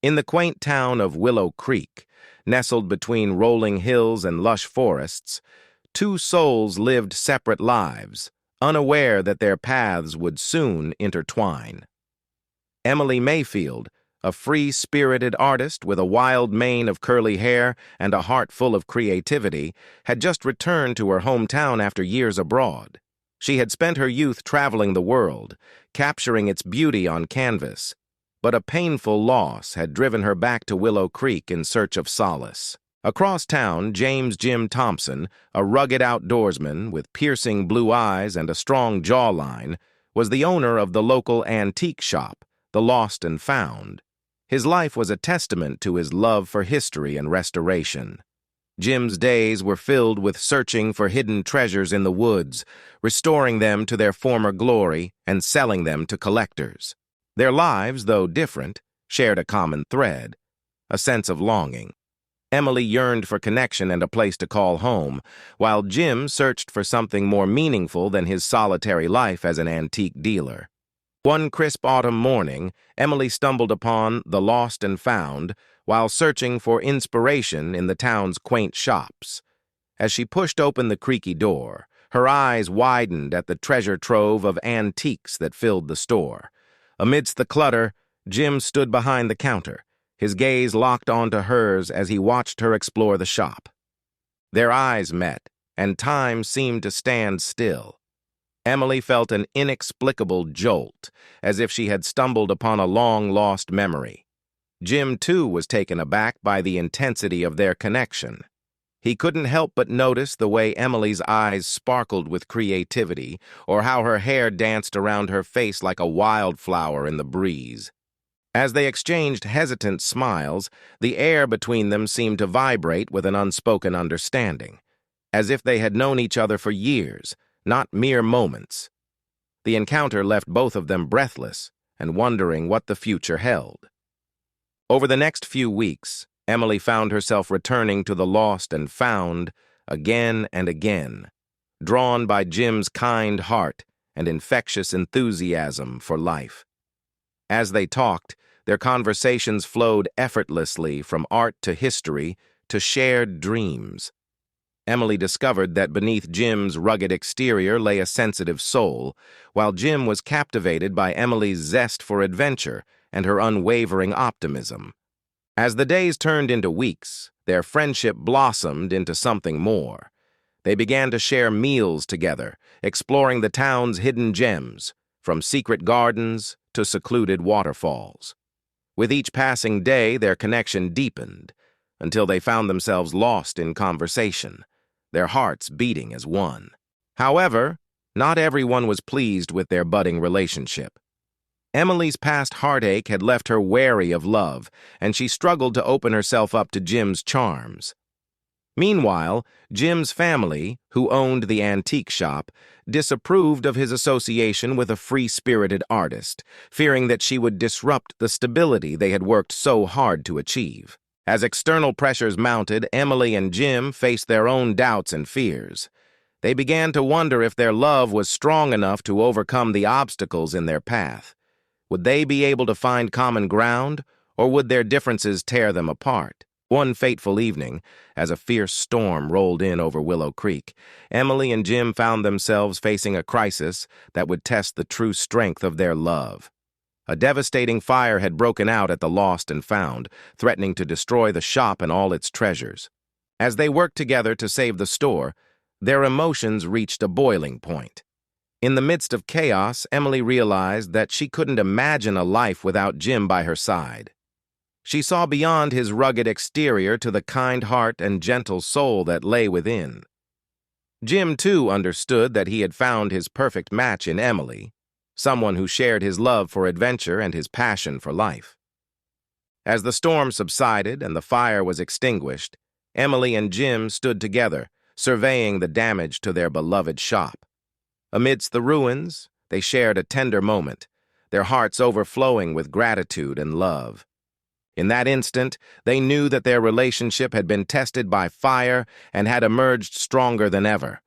In the quaint town of Willow Creek, nestled between rolling hills and lush forests, two souls lived separate lives, unaware that their paths would soon intertwine. Emily Mayfield, a free-spirited artist with a wild mane of curly hair and a heart full of creativity, had just returned to her hometown after years abroad. She had spent her youth traveling the world, capturing its beauty on canvas, but a painful loss had driven her back to Willow Creek in search of solace. Across town, James Jim Thompson, a rugged outdoorsman with piercing blue eyes and a strong jawline, was the owner of the local antique shop, the Lost and Found. His life was a testament to his love for history and restoration. Jim's days were filled with searching for hidden treasures in the woods, restoring them to their former glory and selling them to collectors. Their lives, though different, shared a common thread, a sense of longing. Emily yearned for connection and a place to call home, while Jim searched for something more meaningful than his solitary life as an antique dealer. One crisp autumn morning, Emily stumbled upon the Lost and Found while searching for inspiration in the town's quaint shops. As she pushed open the creaky door, her eyes widened at the treasure trove of antiques that filled the store. Amidst the clutter, Jim stood behind the counter, his gaze locked onto hers as he watched her explore the shop. Their eyes met, and time seemed to stand still. Emily felt an inexplicable jolt, as if she had stumbled upon a long-lost memory. Jim, too, was taken aback by the intensity of their connection. He couldn't help but notice the way Emily's eyes sparkled with creativity, or how her hair danced around her face like a wildflower in the breeze. As they exchanged hesitant smiles, the air between them seemed to vibrate with an unspoken understanding, as if they had known each other for years, not mere moments. The encounter left both of them breathless and wondering what the future held. Over the next few weeks, Emily found herself returning to the Lost and Found again and again, drawn by Jim's kind heart and infectious enthusiasm for life. As they talked, their conversations flowed effortlessly from art to history to shared dreams. Emily discovered that beneath Jim's rugged exterior lay a sensitive soul, while Jim was captivated by Emily's zest for adventure and her unwavering optimism. As the days turned into weeks, their friendship blossomed into something more. They began to share meals together, exploring the town's hidden gems, from secret gardens to secluded waterfalls. With each passing day, their connection deepened, until they found themselves lost in conversation, their hearts beating as one. However, not everyone was pleased with their budding relationship. Emily's past heartache had left her wary of love, and she struggled to open herself up to Jim's charms. Meanwhile, Jim's family, who owned the antique shop, disapproved of his association with a free-spirited artist, fearing that she would disrupt the stability they had worked so hard to achieve. As external pressures mounted, Emily and Jim faced their own doubts and fears. They began to wonder if their love was strong enough to overcome the obstacles in their path. Would they be able to find common ground, or would their differences tear them apart? One fateful evening, as a fierce storm rolled in over Willow Creek, Emily and Jim found themselves facing a crisis that would test the true strength of their love. A devastating fire had broken out at the Lost and Found, threatening to destroy the shop and all its treasures. As they worked together to save the store, their emotions reached a boiling point. In the midst of chaos, Emily realized that she couldn't imagine a life without Jim by her side. She saw beyond his rugged exterior to the kind heart and gentle soul that lay within. Jim, too, understood that he had found his perfect match in Emily, someone who shared his love for adventure and his passion for life. As the storm subsided and the fire was extinguished, Emily and Jim stood together, surveying the damage to their beloved shop. Amidst the ruins, they shared a tender moment, their hearts overflowing with gratitude and love. In that instant, they knew that their relationship had been tested by fire and had emerged stronger than ever.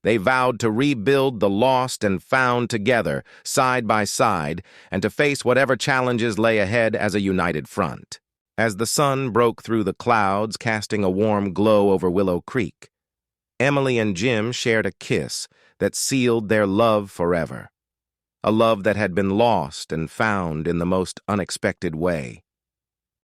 They vowed to rebuild the Lost and Found together, side by side, and to face whatever challenges lay ahead as a united front. As the sun broke through the clouds, casting a warm glow over Willow Creek, Emily and Jim shared a kiss that sealed their love forever, a love that had been lost and found in the most unexpected way.